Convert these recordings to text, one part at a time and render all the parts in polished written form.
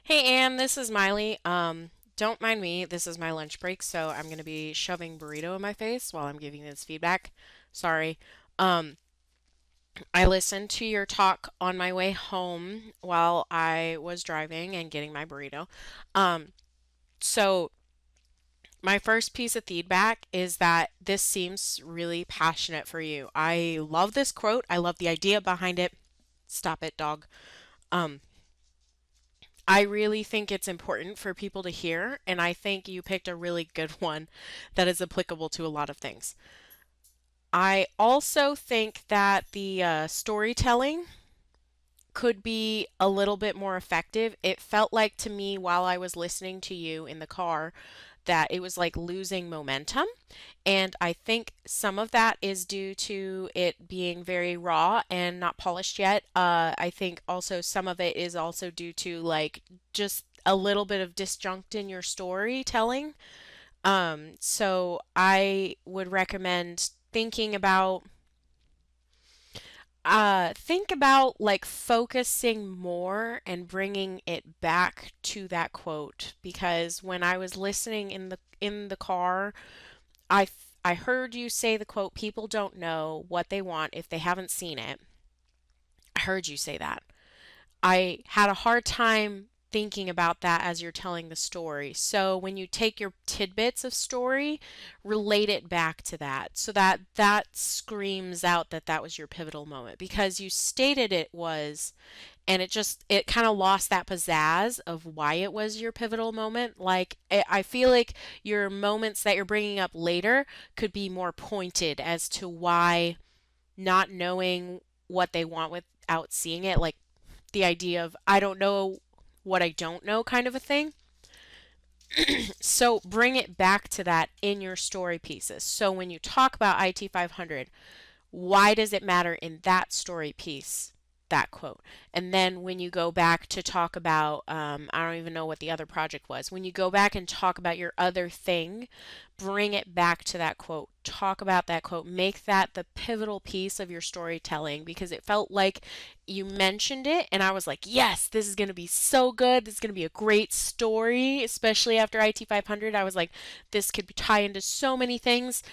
Hey Anne, this is Miley. Don't mind me. This is my lunch break, so I'm gonna be shoving burrito in my face while I'm giving this feedback. Sorry. Um, I listened to your talk on my way home while I was driving and getting my burrito. Um, so my first piece of feedback is that this seems really passionate for you. I love this quote. I love the idea behind it. Stop it, dog. Um, I really think it's important for people to hear, and I think you picked a really good one that is applicable to a lot of things. I also think that the storytelling could be a little bit more effective. It felt like to me while I was listening to you in the car that it was like losing momentum. And I think some of that is due to it being very raw and not polished yet. I think also some of it is also due to like just a little bit of disjunct in your storytelling. So I would recommend think about like focusing more and bringing it back to that quote because when I was listening in the car, I heard you say the quote, people don't know what they want if they haven't seen it. I heard you say that. I had a hard time thinking about that as you're telling the story. So when you take your tidbits of story, relate it back to that so that that screams out that that was your pivotal moment because you stated it was, and it kind of lost that pizzazz of why it was your pivotal moment. Like I feel like your moments that you're bringing up later could be more pointed as to why not knowing what they want without seeing it, like the idea of I don't know what I don't know kind of a thing. So bring it back to that in your story pieces. So when you talk about IT 500, why does it matter in that story piece? That quote. And then when you go back to talk about, I don't even know what the other project was. When you go back and talk about your other thing, bring it back to that quote. Talk about that quote. Make that the pivotal piece of your storytelling because it felt like you mentioned it, and I was like, yes, this is going to be so good. This is going to be a great story, especially after IT 500. I was like, this could tie into so many things,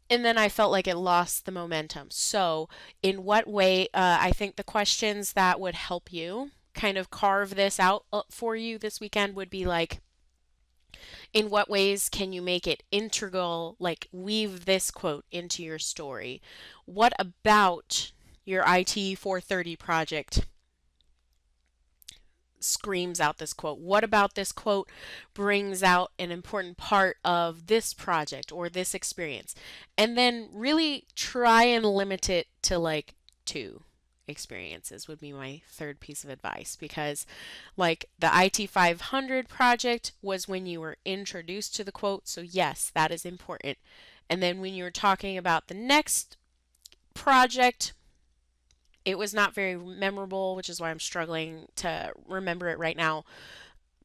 and then I felt like it lost the momentum. So, in what way, I think the questions that would help you kind of carve this out for you this weekend would be like, in what ways can you make it integral, like weave this quote into your story? What about your IT 430 project screams out this quote? What about this quote brings out an important part of this project or this experience? And then really try and limit it to like two experiences would be my third piece of advice because like the IT 500 project was when you were introduced to the quote, so yes, that is important. And then when you're talking about the next project, it was not very memorable, which is why I'm struggling to remember it right now.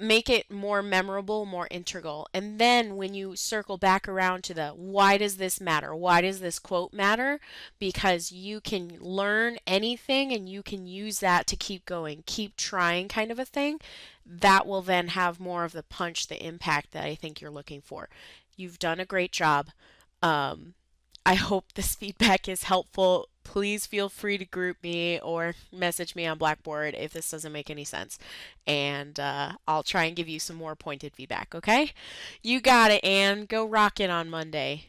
Make it more memorable, more integral. And then when you circle back around to the why does this matter? Why does this quote matter? Because you can learn anything and you can use that to keep going, keep trying kind of a thing. That will then have more of the punch, the impact that I think you're looking for. You've done a great job. Um, I hope this feedback is helpful. Please feel free to group me or message me on Blackboard if this doesn't make any sense. And I'll try and give you some more pointed feedback, okay? You got it, Anne. Go rock it on Monday.